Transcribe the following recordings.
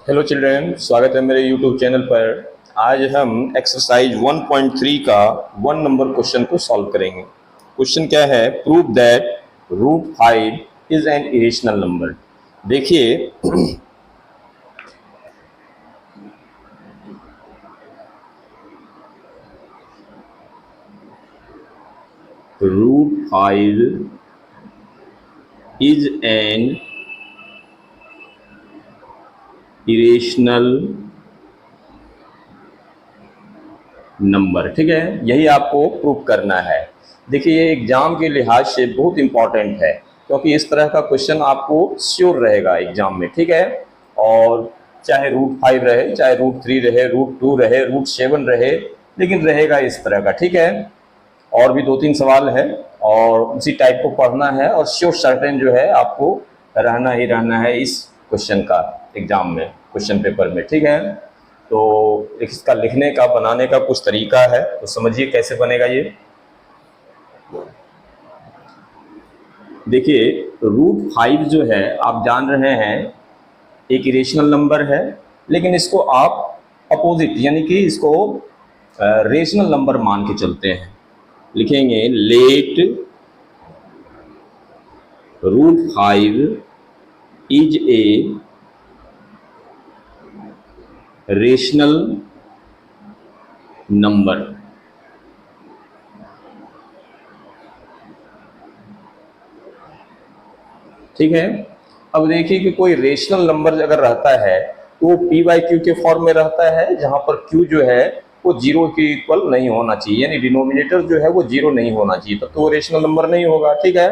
Hello children, स्वागत है मेरे यूट्यूब चैनल पर। आज हम एक्सरसाइज 1.3 का 1 नंबर क्वेश्चन को सॉल्व करेंगे। क्वेश्चन क्या है? Prove that √5 is an irrational number. देखिए, √5 इज एन इरेशनल नंबर। ठीक है, यही आपको प्रूव करना है। देखिए, ये एग्जाम के लिहाज से बहुत इंपॉर्टेंट है, क्योंकि इस तरह का क्वेश्चन आपको श्योर रहेगा एग्जाम में। ठीक है, और चाहे √5 रहे, चाहे √3 रहे, √2 रहे, √7 रहे, लेकिन रहेगा इस तरह का। ठीक है, और भी 2-3 सवाल है और उसी टाइप को पढ़ना है, और श्योर सर्टेन जो है आपको रहना ही रहना है इस क्वेश्चन का एग्जाम में, क्वेश्चन पेपर में। ठीक है, तो इसका लिखने का, बनाने का कुछ तरीका है, तो समझिए कैसे बनेगा ये। देखिए, √5 जो है आप जान रहे हैं एक इरेशनल नंबर है, लेकिन इसको आप अपोजिट यानी कि इसको रेशनल नंबर मान के चलते हैं। लिखेंगे let √5 is a rational number. ठीक है, अब देखिए कि कोई रेशनल नंबर अगर रहता है तो वो p/q के फॉर्म में रहता है, जहां पर q जो है वो 0 के इक्वल नहीं होना चाहिए, यानी डिनोमिनेटर जो है वो 0 नहीं होना चाहिए, तब तो वो रेशनल नंबर नहीं होगा। ठीक है,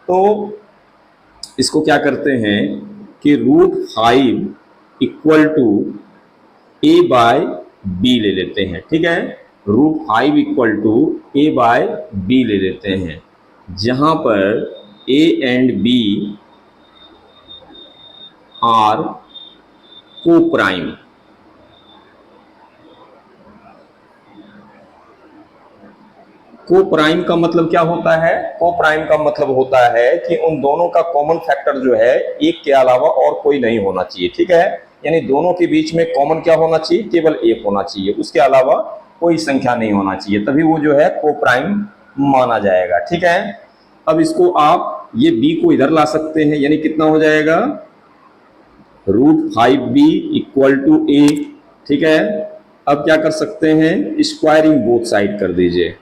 तो इसको क्या करते हैं कि √5 इक्वल टू a/b ले लेते हैं। ठीक है, √5 इक्वल टू a/b ले लेते हैं, जहां पर a एंड b आर को प्राइम। को प्राइम का मतलब क्या होता है? को प्राइम का मतलब होता है कि उन दोनों का कॉमन फैक्टर जो है एक के अलावा और कोई नहीं होना चाहिए। ठीक है, यानी दोनों के बीच में कॉमन क्या होना चाहिए? केवल एक होना चाहिए, उसके अलावा कोई संख्या नहीं होना चाहिए, तभी वो जो है को प्राइम माना जाएगा। ठीक है, अब इसको आप ये b को इधर ला सकते हैं, यानी कितना हो जाएगा? √5b equal to a। ठीक है, अब क्या कर सकते हैं? स्क्वायरिंग बोथ साइड कर दीजिए,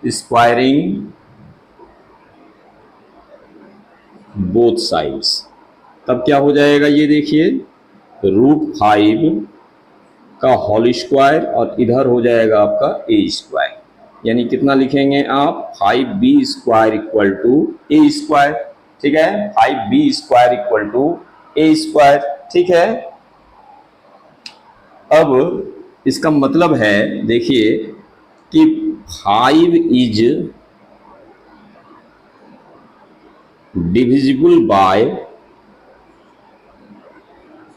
स्क्वायरिंग बोथ साइड्स। तब क्या हो जाएगा ये देखिए, √5 का होल स्क्वायर और इधर हो जाएगा आपका a स्क्वायर, यानी कितना लिखेंगे आप? 5b square equal to a square. ठीक है, 5b square equal to a square. ठीक है, अब इसका मतलब है, देखिए कि 5 is divisible by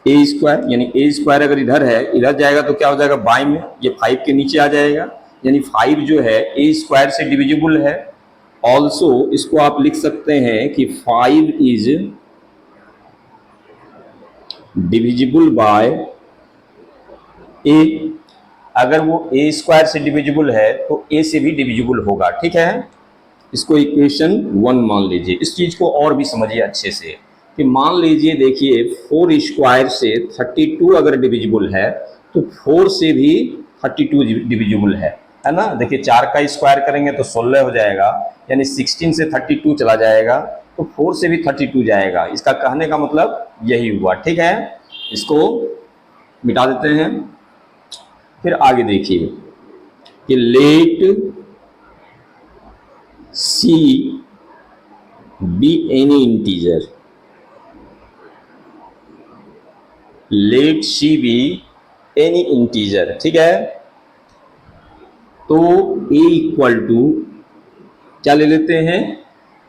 A square, यानी ए स्क्वायर अगर इधर है, इधर जाएगा तो क्या हो जाएगा? बाई में ये 5 के नीचे आ जाएगा, यानी 5 जो है ए स्क्वायर से डिविजिबल है। ऑल्सो इसको आप लिख सकते हैं कि 5 इज डिविजिबल बाय ए। अगर वो ए स्क्वायर से डिविजिबल है तो ए से भी डिविजिबल होगा। ठीक है, इसको इक्वेशन 1 मान लीजिए। इस चीज को और भी समझिए अच्छे से, कि मान लीजिए, देखिए 4 स्क्वायर से 32 अगर डिविजिबल है तो 4 से भी 32 डिविजिबल है ना? देखिए 4 का स्क्वायर करेंगे तो 16 हो जाएगा, यानी 16 से 32 चला जाएगा, तो 4 से भी 32 जाएगा। इसका कहने का मतलब यही हुआ। ठीक है, इसको मिटा देते हैं। फिर आगे देखिए कि let C be any integer, let C be any integer. ठीक है, तो a इक्वल टू क्या ले लेते हैं?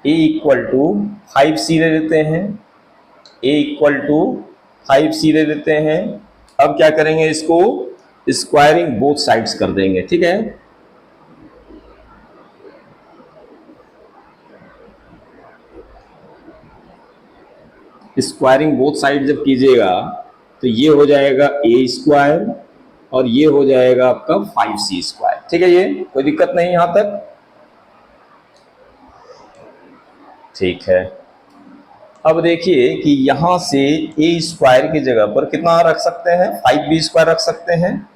a इक्वल टू 5c ले लेते हैं, a इक्वल टू 5c ले लेते हैं। अब क्या करेंगे? इसको स्क्वायरिंग बोथ साइड्स कर देंगे। ठीक है, स्क्वायरिंग बोथ साइड जब कीजिएगा तो ये हो जाएगा ए स्क्वायर और ये हो जाएगा आपका 5c स्क्वायर। ठीक है, ये कोई दिक्कत नहीं यहां तक? ठीक है, अब देखिए कि यहां से ए स्क्वायर की जगह पर कितना रख सकते हैं, 5b स्क्वायर रख सकते हैं।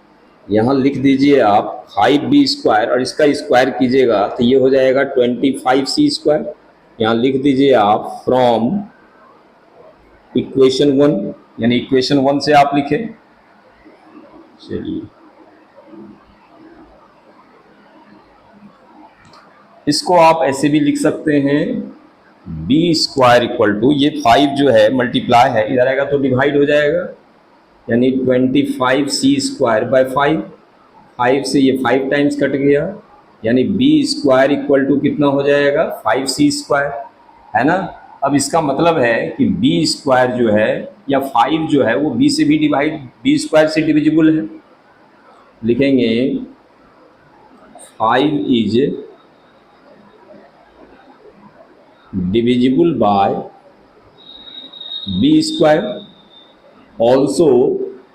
यहां लिख दीजिए आप 5b स्क्वायर और इसका स्क्वायर कीजिएगा तो ये हो जाएगा 25c स्क्वायर। यहां लिख दीजिए आप फ्रॉम इक्वेशन 1, यानी इक्वेशन 1 से आप लिखें। चलिए, इसको आप ऐसे भी लिख सकते हैं बी स्क्वायर इक्वल टू, ये 5 जो है मल्टीप्लाई है, इधर आएगा तो डिवाइड हो जाएगा, यानी 25c स्क्वायर बाय 5। 5 से ये 5 टाइम्स कट गया, यानी बी स्क्वायर इक्वल टू कितना हो जाएगा, 5c स्क्वायर, है ना। अब इसका मतलब है कि बी स्क्वायर जो है या 5 जो है वो बी से भी डिवाइड, बी स्क्वायर से डिविजिबल है। लिखेंगे 5 is divisible by B square. Also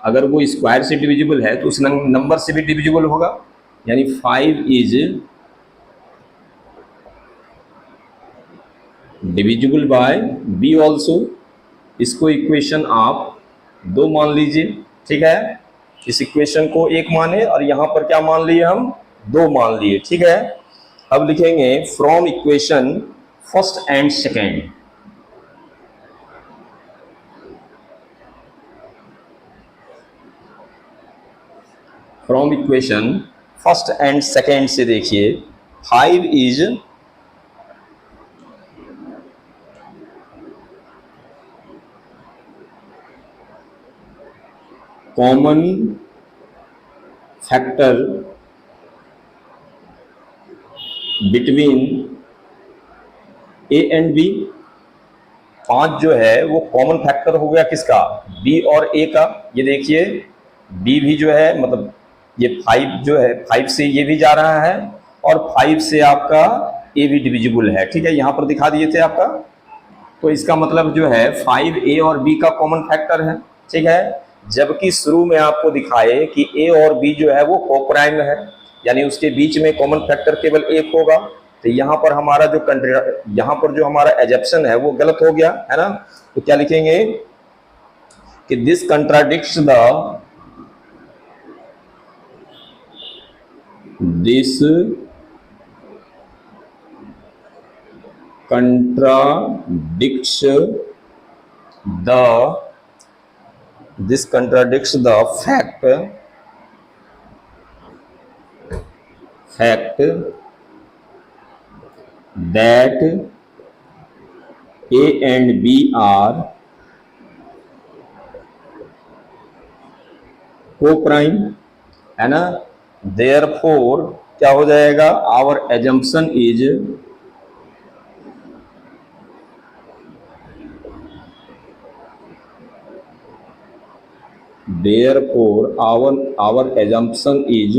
अगर वो स्क्वायर से डिविजिबल है तो उस नंबर से भी डिविजिबल होगा, यानी 5 is divisible by B also. इसको इक्वेशन आप 2 मान लीजिए। ठीक है, इस इक्वेशन को 1 माने और यहां पर क्या मान लिए हम, 2 मान लिए। ठीक है, अब लिखेंगे from equation first and second. From equation first and second से देखिए 5 is common factor between A and B. 5 जो है वो कॉमन फैक्टर हो गया किसका, बी और ए का। ये देखिए बी भी जो है, मतलब ये 5 जो है 5 से ये भी जा रहा है और 5 से आपका ए भी डिविजिबल है। ठीक है, यहां पर दिखा दिए थे आपका, तो इसका मतलब जो है 5 ए और बी का कॉमन फैक्टर है। ठीक है, जबकि शुरू में आपको दिखाए कि ए और बी जो है वो कोप्राइम है, यानी उसके बीच में कॉमन फैक्टर केवल 1 होगा। तो यहाँ पर हमारा जो हमारा एजप्शन है वो गलत हो गया, है ना। तो क्या लिखेंगे कि this contradicts the fact that A and B are co-prime, है ना। Therefore क्या हो जाएगा, our assumption is our assumption is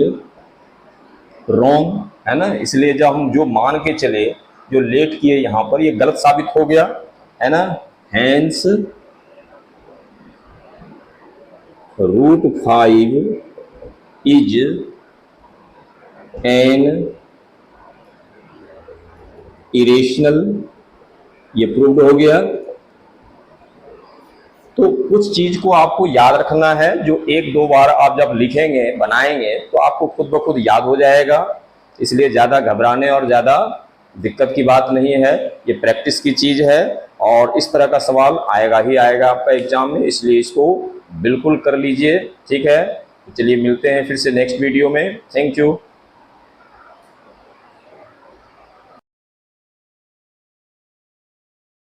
wrong, है ना। इसलिए जब हम जो मान के चले, जो लेट किए यहां पर, ये गलत साबित हो गया, है ना। Hence √5 is an irrational, ये प्रूव्ड हो गया। तो कुछ चीज को आपको याद रखना है, जो 1-2 बार आप जब लिखेंगे बनाएंगे तो आपको खुद ब खुद याद हो जाएगा। इसलिए ज़्यादा घबराने और ज़्यादा दिक्कत की बात नहीं है, ये प्रैक्टिस की चीज़ है और इस तरह का सवाल आएगा ही आएगा आपका एग्जाम में, इसलिए इसको बिल्कुल कर लीजिए। ठीक है, चलिए मिलते हैं फिर से नेक्स्ट वीडियो में। Thank you.